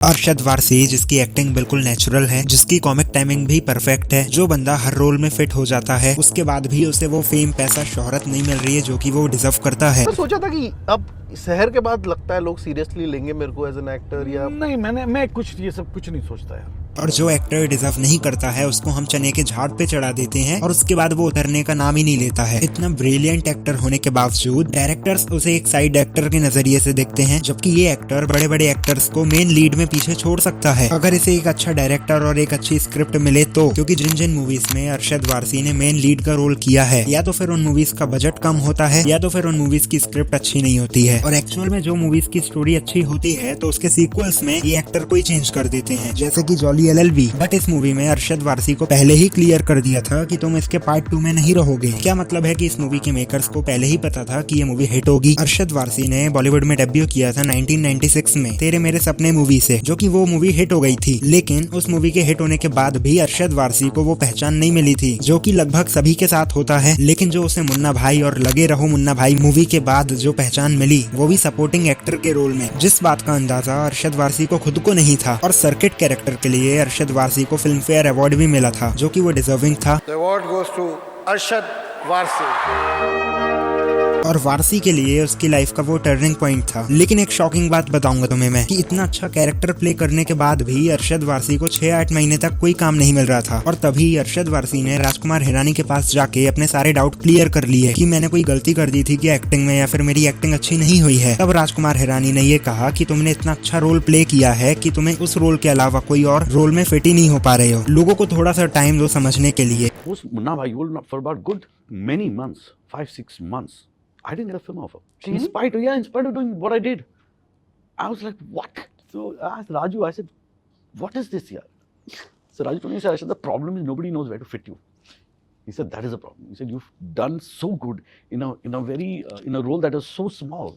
अरशद वारसी, जिसकी एक्टिंग बिल्कुल नेचुरल है, जिसकी कॉमिक टाइमिंग भी परफेक्ट है, जो बंदा हर रोल में फिट हो जाता है, उसके बाद भी उसे वो फेम, पैसा, शोहरत नहीं मिल रही है जो कि वो डिजर्व करता है। मैं सोचा था कि अब शहर के बाद लगता है लोग सीरियसली लेंगे मेरे को एज एन एक्टर या नहीं। मैं कुछ ये सब कुछ नहीं सोचता यार। और जो एक्टर डिजर्व नहीं करता है उसको हम चने के झाड़ पे चढ़ा देते हैं और उसके बाद वो उतरने का नाम ही नहीं लेता है। इतना ब्रिलियंट एक्टर होने के बावजूद डायरेक्टर्स उसे एक साइड एक्टर के नजरिए से देखते हैं, जबकि ये एक्टर बड़े बड़े एक्टर्स को मेन लीड में पीछे छोड़ सकता है अगर इसे एक अच्छा डायरेक्टर और एक अच्छी स्क्रिप्ट मिले तो। क्योंकि जिन जिन मूवीज में अरशद वारसी ने मेन लीड का रोल किया है, या तो फिर उन मूवीज का बजट कम होता है या तो फिर उन मूवीज की स्क्रिप्ट अच्छी नहीं होती है। और एक्चुअल में जो मूवीज की स्टोरी अच्छी होती है तो उसके सीक्वल्स में ये एक्टर को ही चेंज कर देते हैं, जैसे कि जॉली LLB। बट इस मूवी में अरशद वारसी को पहले ही क्लियर कर दिया था कि तुम इसके पार्ट 2 में नहीं रहोगे। क्या मतलब है कि इस मूवी के मेकर्स को पहले ही पता था कि ये मूवी हिट होगी। अरशद वारसी ने बॉलीवुड में डेब्यू किया था 1996 में तेरे मेरे सपने मूवी से, जो कि वो मूवी हिट हो गई थी। लेकिन उस मूवी के हिट होने के बाद भी अरशद वारसी को वो पहचान नहीं मिली थी जो कि लगभग सभी के साथ होता है। लेकिन जो उसे मुन्ना भाई और लगे रहो मुन्ना भाई मूवी के बाद जो पहचान मिली, वो भी सपोर्टिंग एक्टर के रोल में, जिस बात का अंदाजा अरशद वारसी को खुद को नहीं था। और सर्किट कैरेक्टर के लिए अरशद वारसी को फिल्म फेयर अवार्ड भी मिला था, जो कि वो डिजर्विंग था। The award goes to Arshad Warsi. और वारसी के लिए उसकी लाइफ का वो टर्निंग पॉइंट था। लेकिन एक शॉकिंग बात बताऊंगा तुम्हें मैं कि इतना अच्छा कैरेक्टर प्ले करने के बाद भी अरशद वारसी को 6-8 महीने तक कोई काम नहीं मिल रहा था। और तभी अरशद वारसी ने राजकुमार हिरानी के पास जाके अपने सारे डाउट क्लियर कर लिए कि मैंने कोई गलती कर दी थी कि एक्टिंग में, या फिर मेरी एक्टिंग अच्छी नहीं हुई है। तब राजकुमार हिरानी ने ये कहा कि तुमने इतना अच्छा रोल प्ले किया है कि तुम्हें उस रोल के अलावा कोई और रोल में फिट ही नहीं हो पा रहे हो। लोगों को थोड़ा सा टाइम दो समझने के लिए। मुन्ना भाई for about good many months, 5-6 months. I didn't get a film offer. In spite of doing what I did. I was like, what? So I asked Raju, I said, what is this here? So Raju told me, I said, the problem is nobody knows where to fit you. He said, that is the problem. He said, you've done so good in a role that is so small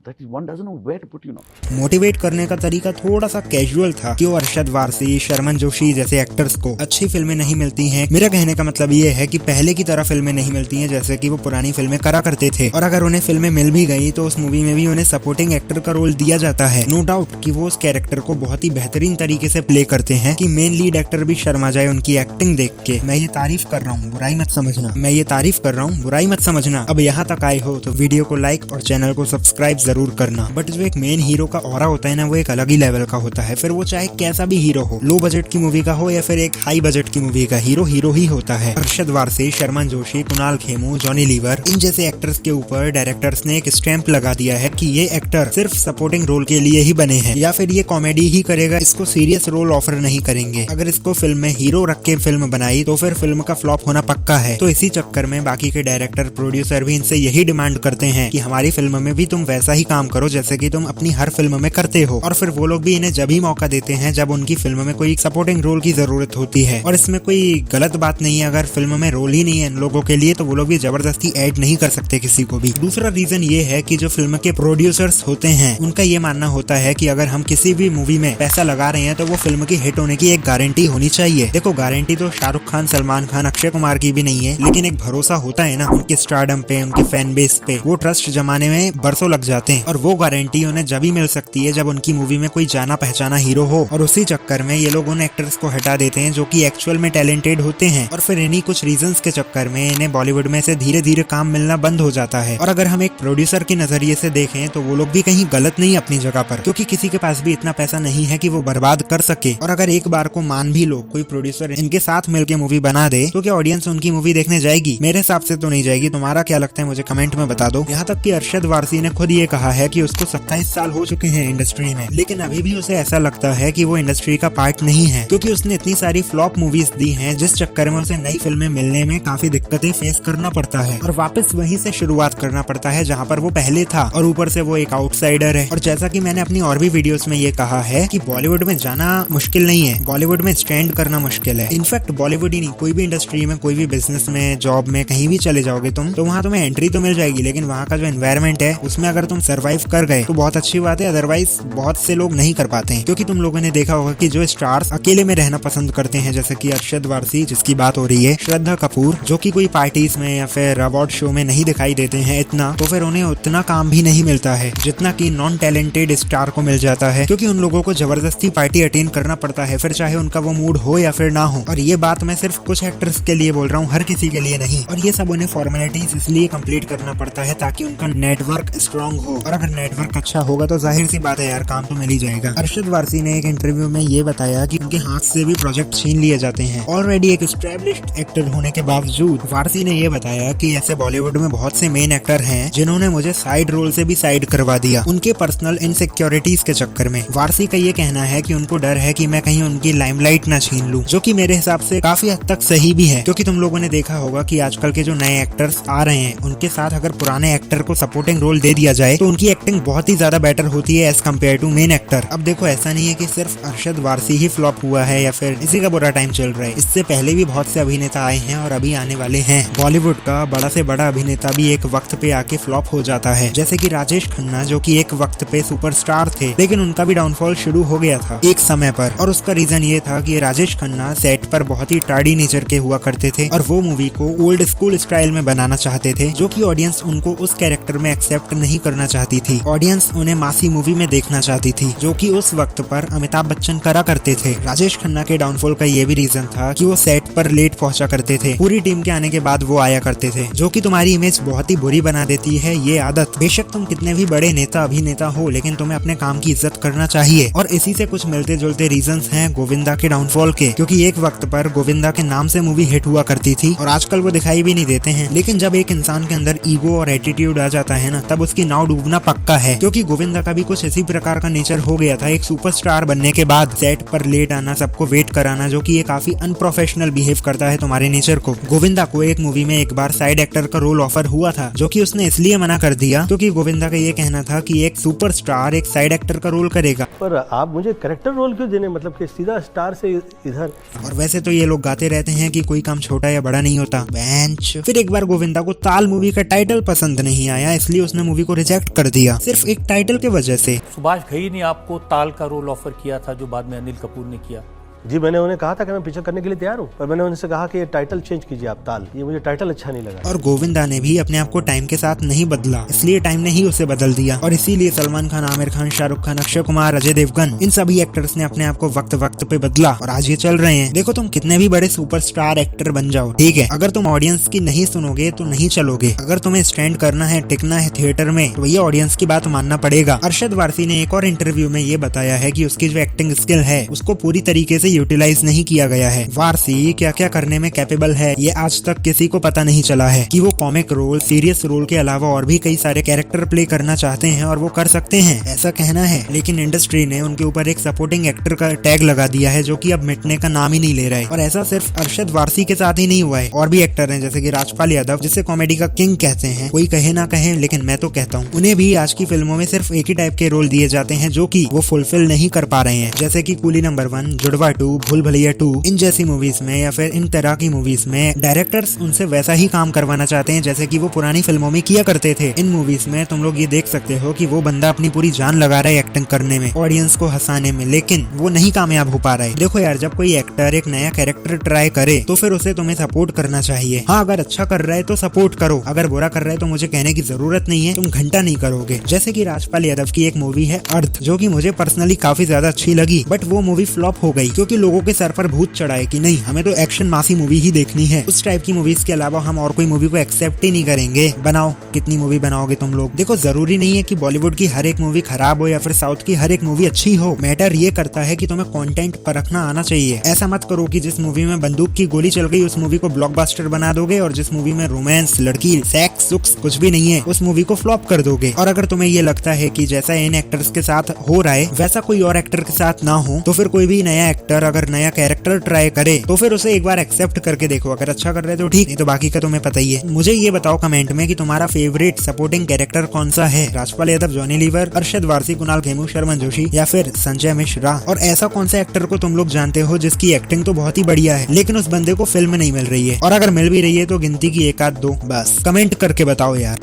that one doesn't know where to put you now. Motivate करने का तरीका थोड़ा सा casual था कि वो अरशद वारसी, शर्मन जोशी जैसे actors को अच्छी फिल्में नहीं मिलती हैं। मेरा कहने का मतलब ये है कि पहले की तरह फिल्में नहीं मिलती हैं जैसे कि वो पुरानी फिल्में करा करते थे। और अगर उन्हें फिल्में मिल भी गई तो उस मूवी में भी उन्हें सपोर्टिंग एक्टर का रोल दिया जाता है। नो डाउट कि वो उस कैरेक्टर को बहुत ही बेहतरीन तरीके से प्ले करते हैं कि मेन लीड एक्टर भी शर्मा जाए उनकी एक्टिंग देख के। मैं ये तारीफ कर रहा हूँ, बुराई मत समझना। मैं ये तारीफ कर रहा हूँ, बुराई मत समझना। अब यहाँ तक आए हो तो वीडियो को लाइक और चैनल को सब्सक्राइब जरूर करना। बट जो एक मेन हीरो का ऑरा होता है ना, वो एक अलग ही लेवल का होता है। फिर वो चाहे कैसा भी हीरो हो, लो बजट की मूवी का हो या फिर एक हाई बजट की मूवी का, हीरो हीरो ही होता है। अरशद वारसी, शर्मन जोशी, कुणाल खेमू, जॉनी लीवर, इन जैसे एक्टर्स के ऊपर डायरेक्टर्स ने एक स्टैंप लगा दिया है कि ये एक्टर सिर्फ सपोर्टिंग रोल के लिए ही बने हैं, या फिर ये कॉमेडी ही करेगा, इसको सीरियस रोल ऑफर नहीं करेंगे। अगर इसको फिल्म में हीरो रख के फिल्म बनाई तो फिर फिल्म का फ्लॉप होना पक्का है। तो इसी चक्कर में बाकी के डायरेक्टर, प्रोड्यूसर भी इनसे यही डिमांड करते हैं कि हमारी फिल्म में भी तुम वैसा ही काम करो जैसे कि तुम अपनी हर फिल्म में करते हो। और फिर वो लोग भी इन्हें जब ही मौका देते हैं जब उनकी फिल्म में कोई सपोर्टिंग रोल की जरूरत होती है। और इसमें कोई गलत बात नहीं है, अगर फिल्म में रोल ही नहीं है इन लोगों के लिए तो वो लोग भी जबरदस्ती ऐड नहीं कर सकते किसी को भी। दूसरा रीजन ये है कि जो फिल्म के प्रोड्यूसर्स होते हैं उनका ये मानना होता है कि अगर हम किसी भी मूवी में पैसा लगा रहे हैं तो वो फिल्म की हिट होने की एक गारंटी होनी चाहिए। देखो, गारंटी तो शाहरुख खान, सलमान खान, अक्षय कुमार की भी नहीं है, लेकिन एक भरोसा होता है ना उनके स्टारडम पे, उनके फैन बेस पे। वो ट्रस्ट जमाने में बरसों लग जाते हैं और वो गारंटी उन्हें जब ही मिल सकती है जब उनकी मूवी में कोई जाना पहचाना हीरो हो। और उसी चक्कर में ये लोग उन एक्टर्स को हटा देते हैं जो कि एक्चुअल में टैलेंटेड होते हैं। और फिर इन्हीं कुछ रीजंस के चक्कर में इन्हें बॉलीवुड में से धीरे धीरे काम मिलना बंद हो जाता है। और अगर हम एक प्रोड्यूसर के नजरिए से देखें तो वो लोग भी कहीं गलत नहीं अपनी जगह पर, क्योंकि किसी के पास भी इतना पैसा नहीं है कि वो बर्बाद कर सके। और अगर एक बार को मान भी लो कोई प्रोड्यूसर इनके साथ मिलकर मूवी बना दे तो क्या ऑडियंस उनकी मूवी देखने जाएगी? मेरे हिसाब से तो नहीं जाएगी। तुम्हारा क्या लगता है मुझे कमेंट में बता दो। यहाँ तक कि अरशद वारसी ने खुद ये कहा है कि उसको 27 साल हो चुके हैं इंडस्ट्री में, लेकिन अभी भी उसे ऐसा लगता है कि वो इंडस्ट्री का पार्ट नहीं है, क्योंकि उसने इतनी सारी फ्लॉप मूवीज दी हैं जिस चक्कर में उसे नई फिल्में मिलने में काफी दिक्कतें फेस करना पड़ता है और वापस वहीं से शुरुआत करना पड़ता है जहां पर वो पहले था। और ऊपर से वो एक आउटसाइडर है। और जैसा कि मैंने अपनी और भी वीडियोस में ये कहा है कि बॉलीवुड में जाना मुश्किल नहीं है, बॉलीवुड में स्टैंड करना मुश्किल है। इनफैक्ट बॉलीवुड ही नहीं, कोई भी इंडस्ट्री में, कोई भी बिजनेस में, जॉब में, कहीं भी चले जाओगे तुम तो वहाँ तुम्हें एंट्री तो मिल जाएगी, लेकिन वहाँ का जो एनवायरमेंट है उसमें अगर तुम सरवाइव कर गए तो बहुत अच्छी बात है, अदरवाइज बहुत से लोग नहीं कर पाते हैं। क्योंकि तुम लोगों ने देखा होगा कि जो स्टार्स अकेले में रहना पसंद करते हैं, जैसे कि अरशद वारसी जिसकी बात हो रही है, श्रद्धा कपूर जो कि कोई पार्टीज में या फिर अवार्ड शो में नहीं दिखाई देते हैं इतना, तो फिर उन्हें उतना काम भी नहीं मिलता है जितना कि नॉन टैलेंटेड स्टार को मिल जाता है। क्योंकि उन लोगों को जबरदस्ती पार्टी अटेंड करना पड़ता है, फिर चाहे उनका वो मूड हो या फिर ना हो। और ये बात मैं सिर्फ कुछ एक्टर्स के लिए बोल रहा हूँ, हर किसी के लिए नहीं। और ये सब उन्हें फॉर्मेलिटीज इसलिए कंप्लीट करना पड़ता है ताकि उनका नेटवर्क स्ट्रांग हो, और अगर नेटवर्क अच्छा होगा तो जाहिर सी बात है यार, काम तो मिल ही जाएगा। अरशद वारसी ने एक इंटरव्यू में ये बताया कि उनके हाथ से भी प्रोजेक्ट छीन लिए जाते हैं। ऑलरेडी एक एस्टैब्लिश्ड एक्टर होने के बावजूद वारसी ने ये बताया कि ऐसे बॉलीवुड में बहुत से मेन एक्टर हैं जिन्होंने मुझे साइड रोल से भी साइड करवा दिया उनके पर्सनल इनसिक्योरिटीज के चक्कर में। वारसी का ये कहना है कि उनको डर है कि मैं कहीं उनकी लाइमलाइट ना छीन लूं, जो कि मेरे हिसाब से काफी हद तक सही भी है। क्योंकि तुम लोगों ने देखा होगा कि आजकल के जो नए एक्टर्स आ रहे हैं उनके साथ अगर पुराने एक्टर को सपोर्टिंग रोल दे दिया जाए तो उनकी एक्टिंग बहुत ही ज्यादा बेटर होती है as compared to main actor. अब देखो, ऐसा नहीं है कि सिर्फ अरशद वारसी ही फ्लॉप हुआ है या फिर इसी का बुरा टाइम चल रहा है। इससे पहले भी बहुत से अभिनेता आए हैं और अभी आने वाले हैं। बॉलीवुड का बड़ा से बड़ा अभिनेता भी एक वक्त पे आके फ्लॉप हो जाता है, जैसे कि राजेश खन्ना जो कि एक वक्त पे सुपरस्टार थे, लेकिन उनका भी डाउनफॉल शुरू हो गया था एक समय पर। और उसका रीजन ये था कि राजेश खन्ना सेट पर बहुत ही टार्डी नेचर के हुआ करते थे और वो मूवी को ओल्ड स्कूल स्टाइल में बनाना चाहते थे, जो कि ऑडियंस उनको उस कैरेक्टर में एक्सेप्ट नहीं करना चाहती थी। ऑडियंस उन्हें मासी मूवी में देखना चाहती थी, जो कि उस वक्त पर अमिताभ बच्चन करा करते थे। राजेश खन्ना के डाउनफॉल का ये भी रीजन था कि वो सेट पर लेट पहुंचा करते थे। पूरी टीम के आने के बाद वो आया करते थे, जो कि तुम्हारी इमेज बहुत ही बुरी बना देती है ये आदत। बेशक तुम कितने भी बड़े नेता अभिनेता हो, लेकिन तुम्हें अपने काम की इज्जत करना चाहिए। और इसी से कुछ मिलते जुलते रीजंस हैं गोविंदा के डाउनफॉल के, क्योंकि एक वक्त पर गोविंदा के नाम से मूवी हिट हुआ करती थी और आजकल वो दिखाई भी नहीं देते हैं। लेकिन जब एक इंसान के अंदर ईगो और एटीट्यूड आ जाता है ना, तब उसकी नाव डूबना पक्का है। क्योंकि गोविंदा का भी कुछ इसी प्रकार का नेचर हो गया था एक सुपरस्टार बनने के बाद। सेट पर लेट आना, सबको वेट कराना, जो कि ये काफी अनप्रोफेशनल बिहेव करता है तुम्हारे नेचर को। गोविंदा को एक मूवी में एक बार साइड एक्टर का रोल ऑफर हुआ था, जो कि उसने इसलिए मना कर दिया क्योंकि गोविंदा का ये कहना था कि एक सुपरस्टार एक साइड एक्टर का रोल करेगा। पर आप मुझे कैरेक्टर रोल क्यों देने, मतलब कि सीधा स्टार से इधर। और वैसे तो ये लोग गाते रहते हैं कि कोई काम छोटा या बड़ा नहीं होता। बेंच। फिर एक बार गोविंदा को ताल मूवी का टाइटल पसंद नहीं आया, इसलिए उसने मूवी को रिजेक्ट कर दिया सिर्फ एक टाइटल के वजह से। सुभाष घई ने आपको ताल का रोल ऑफर किया था, जो बाद में अनिल कपूर ने किया। जी, मैंने उन्हें कहा था कि मैं पिक्चर करने के लिए तैयार हूँ, पर मैंने उनसे कहा कि ये टाइटल चेंज कीजिए आप, ताल, ये मुझे टाइटल अच्छा नहीं लगा। और गोविंदा ने भी अपने आप को टाइम के साथ नहीं बदला, इसलिए टाइम ने ही उसे बदल दिया। और इसीलिए सलमान खान, आमिर खान, शाहरुख खान, अक्षय कुमार, अजय देवगन, इन सभी एक्टर्स ने अपने आप को वक्त वक्त पे बदला और आज ये चल रहे हैं। देखो, तुम कितने भी बड़े सुपरस्टार एक्टर बन जाओ, ठीक है, अगर तुम ऑडियंस की नहीं सुनोगे तो नहीं चलोगे। अगर तुम्हें स्टैंड करना है, टिकना है थिएटर में, तो भैया ऑडियंस की बात मानना पड़ेगा। अरशद वारसी ने एक और इंटरव्यू में ये बताया है कि उसकी जो एक्टिंग स्किल है उसको पूरी तरीके से यूटिलाइज नहीं किया गया है। वारसी क्या क्या करने में कैपेबल है ये आज तक किसी को पता नहीं चला है कि वो कॉमिक रोल, सीरियस रोल के अलावा और भी कई सारे कैरेक्टर प्ले करना चाहते हैं और वो कर सकते हैं, ऐसा कहना है। लेकिन इंडस्ट्री ने उनके ऊपर एक सपोर्टिंग एक्टर का टैग लगा दिया है, जो कि अब मिटने का नाम ही नहीं ले रहा है। और ऐसा सिर्फ अरशद वारसी के साथ ही नहीं हुआ है, और भी एक्टर हैं जैसे कि राजपाल यादव, जिसे कॉमेडी का किंग कहते हैं। कोई कहे ना कहे, लेकिन मैं तो कहता हूँ उन्हें भी आज की फिल्मों में सिर्फ एक ही टाइप के रोल दिए जाते हैं, जो कि वो फुलफिल नहीं कर पा रहे हैं। जैसे कि कूली नंबर 1, जुड़वा 2, भूल भुलैया 2, इन जैसी मूवीज में या फिर इन तरह की मूवीज में डायरेक्टर्स उनसे वैसा ही काम करवाना चाहते हैं जैसे कि वो पुरानी फिल्मों में किया करते थे। इन मूवीज में तुम लोग ये देख सकते हो कि वो बंदा अपनी पूरी जान लगा रहा है एक्टिंग करने में, ऑडियंस को हंसाने में, लेकिन वो नहीं कामयाब हो पा रहा है। देखो यार, जब कोई एक्टर एक नया कैरेक्टर ट्राई करे तो फिर उसे तुम्हें सपोर्ट करना चाहिए। हाँ, अगर अच्छा कर रहा है तो सपोर्ट करो, अगर बुरा कर रहा है तो मुझे कहने की जरूरत नहीं है, तुम घंटा नहीं करोगे। जैसे कि राजपाल यादव की एक मूवी है अर्थ, जो कि मुझे पर्सनली काफी ज्यादा अच्छी लगी, बट वो मूवी फ्लॉप हो गई क्योंकि लोगों के सर पर भूत चढ़ा है कि नहीं, हमें तो एक्शन मासी मूवी ही देखनी है। उस टाइप की मूवीज के अलावा हम और कोई मूवी को एक्सेप्ट ही नहीं करेंगे। बनाओ, कितनी मूवी बनाओगे तुम लोग। देखो, जरूरी नहीं है कि बॉलीवुड की हर एक मूवी खराब हो या फिर साउथ की हर एक मूवी अच्छी हो। मैटर ये करता है कि तुम्हें कंटेंट परखना आना चाहिए। ऐसा मत करो कि जिस मूवी में बंदूक की गोली चल गई उस मूवी को ब्लॉकबस्टर बना दोगे, और जिस मूवी में रोमांस, लड़की, सेक्स, सुक्स कुछ भी नहीं है उस मूवी को फ्लॉप कर दोगे। और अगर तुम्हें ये लगता है कि जैसा इन एक्टर्स के साथ हो रहा है वैसा कोई और एक्टर के साथ ना हो, तो फिर कोई भी नया एक्टर अगर नया कैरेक्टर ट्राई करे तो फिर उसे एक बार एक्सेप्ट करके देखो। अगर अच्छा कर रहे तो ठीक, नहीं तो बाकी का तुम्हें पता ही है। मुझे ये बताओ कमेंट में कि तुम्हारा फेवरेट सपोर्टिंग कैरेक्टर कौन सा है, राजपाल यादव, जॉनी लीवर, अरशद वारसी, कुणाल खेमू, शर्मन जोशी या फिर संजय मिश्रा। और ऐसा कौन सा एक्टर को तुम लोग जानते हो जिसकी एक्टिंग तो बहुत ही बढ़िया है लेकिन उस बंदे को फिल्म नहीं मिल रही है, और अगर मिल भी रही है तो गिनती की 1 आध 2 बस। कमेंट करके बताओ यार।